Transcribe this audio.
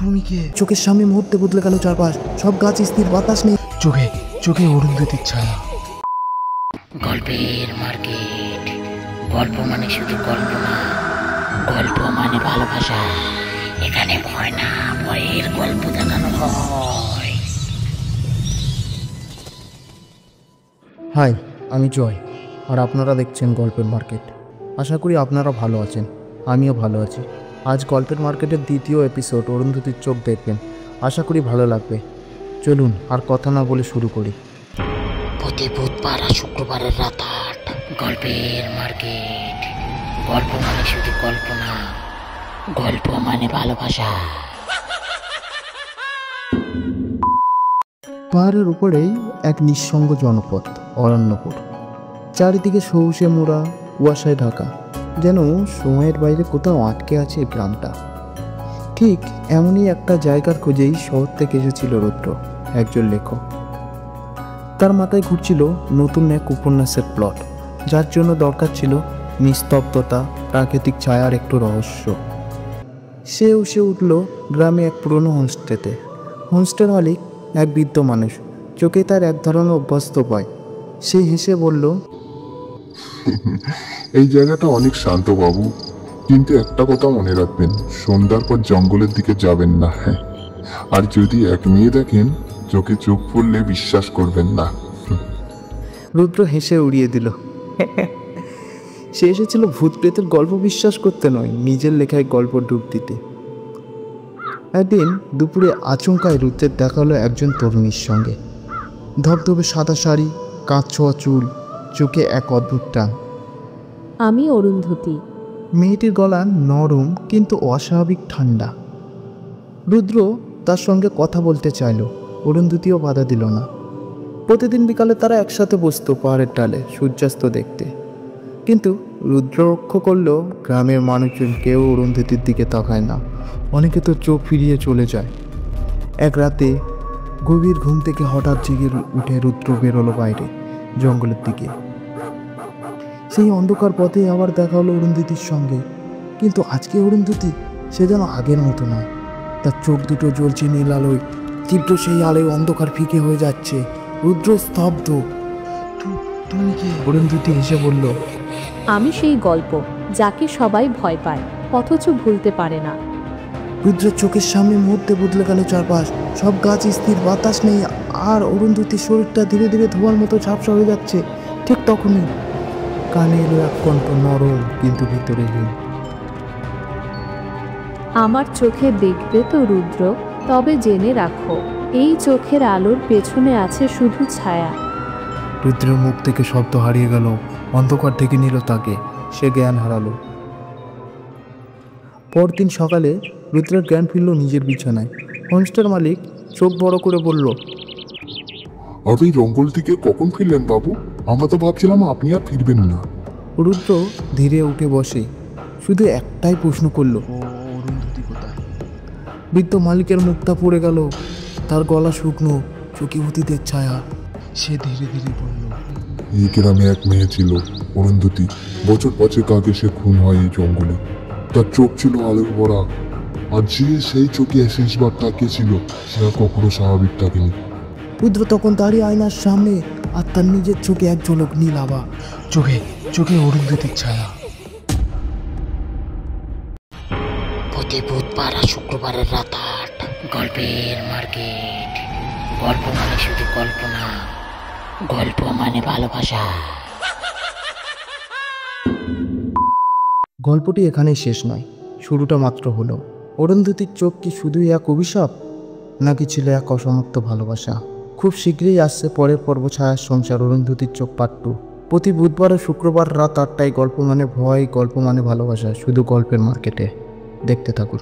তুমি কে? চোখের সামনে মুহূর্তে বদলে গেল চারপাশ, সব গাছ স্থির, বাতাস নেই, চোখে চোখে অরুন্ধতির ছায়া। গল্পের মার্কেট। গল্প মানে শুধু গল্প না, গল্প মানে ভালোবাসা। এখানে ভয় না, ভয়ের গল্প দেখানো হয়। হাই, আমি জয়, আর আপনারা দেখছেন গল্পের মার্কেট। আশা করি আপনারা ভালো আছেন, আমিও ভালো আছি। আজ গল্পের মার্কেটের দ্বিতীয় এপিসোড অরুন্ধতির চোখ দেখবেন, আশা করি ভালো লাগবে। চলুন আর কথা না বলে শুরু করি। প্রতি বুধবার আর শুক্রবারের রাত ৮, গল্পের মার্কেট। গল্প মানে শুধু গল্প না, গল্প মানে ভালোবাসা। পাহাড়ের উপরেই এক নিঃসঙ্গ জনপদ অরণ্যপুর। চারিদিকে সবুজে মোড়া, কুয়াশায় ঢাকা, যেন সময়ের বাইরে কোথাও আটকে আছে এই গ্রামটা। ঠিক এমনই একটা জায়গার খোঁজেই শহর থেকে এসেছিল রুদ্র, একজন লেখক। তার মাথায় ঘুরছিল নতুন এক উপন্যাসের প্লট, যার জন্য দরকার ছিল নিস্তব্ধতা, প্রাকৃতিক ছায়ার একটু রহস্য। সে উঠল গ্রামে এক পুরনো হোমস্টেতে। হোমস্টের মালিক এক বৃদ্ধ মানুষ, চোখে তার এক ধরনের অভ্যস্ত পায়। সে হেসে বলল, এই জায়গাটা অনেক শান্ত বাবু, কিন্তু একটা কথা মনে রাখবেন, সন্ধ্যার পর জঙ্গলের দিকে যাবেন না। আর যদি এক মেয়ে দেখেন, চোখে চোখ পড়লে বিশ্বাস করবেন না। রুদ্র হেসে উড়িয়ে দিল। সে এসেছিল ভূত প্রেতের গল্প বিশ্বাস করতে নয়, নিজের লেখায় গল্প ডুব দিতে। একদিন দুপুরে আচমকায় রুদ্রের দেখা হলো একজন তরুণীর সঙ্গে। ধবধবে সাদা শাড়ি, কাঁচ ছোঁয়া চুল, চোখে এক অদ্ভুত টান। আমি অরুন্ধতী। মেয়েটির গলা নরম কিন্তু অস্বাভাবিক ঠান্ডা। রুদ্র তার সঙ্গে কথা বলতে চাইল, অরুন্ধতীও বাধা দিল না। প্রতিদিন বিকালে তারা একসাথে বসতো পাহাড়ের ডালে সূর্যাস্ত দেখতে। কিন্তু রুদ্র লক্ষ্য করল, গ্রামের মানুষজন কেউ অরুন্ধতীর দিকে তাকায় না, অনেকে তো চোখ ফিরিয়ে চলে যায়। এক রাতে গভীর ঘুম থেকে হঠাৎ জেগে উঠে রুদ্র বেরোলো বাইরে, জঙ্গলের দিকে। সেই অন্ধকার পথে আবার দেখা হলো অরুন্ধতীর সঙ্গে। কিন্তু আজকে অরুন্ধতী সে যেন আগের মতো নয়। তার চোখ দুটো জ্বলছে নীল আলোয়, তীব্র সেই আলোয় অন্ধকার ফিকে হয়ে যাচ্ছে। রুদ্র স্তব্ধ। তুমি কে? অরুন্ধতী হেসে বলল, আমি সেই গল্প যাকে সবাই ভয় পায় অথচ ভুলতে পারে না। রুদ্রের চোখের সামনে মুহূর্তে বদলে গেল চারপাশ, সব গাছ স্থির, বাতাস নেই, আর অরুন্ধতীর শরীরটা ধীরে ধীরে ধোঁয়ার মতো ঝাপসা হয়ে যাচ্ছে। ঠিক তখনই কানে এলো এক কণ্ঠ, নরম কিন্তু ভিতরেহীন। আমার চোখে দেখবে তো রুদ্র, তবে জেনে রাখো এই চোখের আলোর পেছনে আছে শুধু ছায়া। রুদ্রের মুখ থেকে শব্দ হারিয়ে গেল, অন্ধকার থেকে নিল তাকে, সে জ্ঞান হারালো। পরদিন সকালে রুদ্রের জ্ঞান ফিরল নিজের বিছানায়। হোমস্টের মালিক চোখ বড় করে বলল, আপনি জঙ্গল থেকে কখন ফিরলেন বাবু? আমরা তো ভাবছিলাম আপনি আর ফিরবেন না। রুদ্র ধীরে উঠে বসে শুধু একটাই প্রশ্ন করল, অরুন্ধতী কোথায়? বৃদ্ধ মালিকের মুখটা পড়ে গেল, তার গলা শুকনো, চোখে অতীতের ছায়া। সে ধীরে ধীরে বলল, এই গ্রামে এক মেয়ে ছিল অরুন্ধতী। বছর ৫ আগে সে খুন হয় এই জঙ্গলে। তার চোখ ছিল আলোয় ভরা, আর যে সেই চোখে শেষবার তাকিয়েছিল সে আর কখনো স্বাভাবিক থাকেনি। রুদ্র তখন দাঁড়িয়ে আয়নার সামনে, আর তার নিজের চোখে এক ঝলক নীল আভা। চোখে চোখে অরুন্ধতির ছায়া। প্রতি বুধবার আর শুক্রবারের রাত ৮, গল্পের মার্কেট। গল্প মানে শুধু গল্প না, গল্প মানে ভালোবাসা। গল্পটি এখানেই শেষ নয়, শুরুটা মাত্র হলো। অরুন্ধতীর চোখ কি শুধুই এক অভিশাপ, নাকি ছিল এক অসমাপ্ত ভালোবাসা? খুব শীঘ্রই আসছে পরের পর্ব, ছায়ার সংসার, অরুন্ধতীর চোখ পার্ট 2। প্রতি বুধবার ও শুক্রবার রাত ৮টায় গল্প মানে ভয়, গল্প মানে ভালোবাসা, শুধু গল্পের মার্কেটে। দেখতে থাকুন।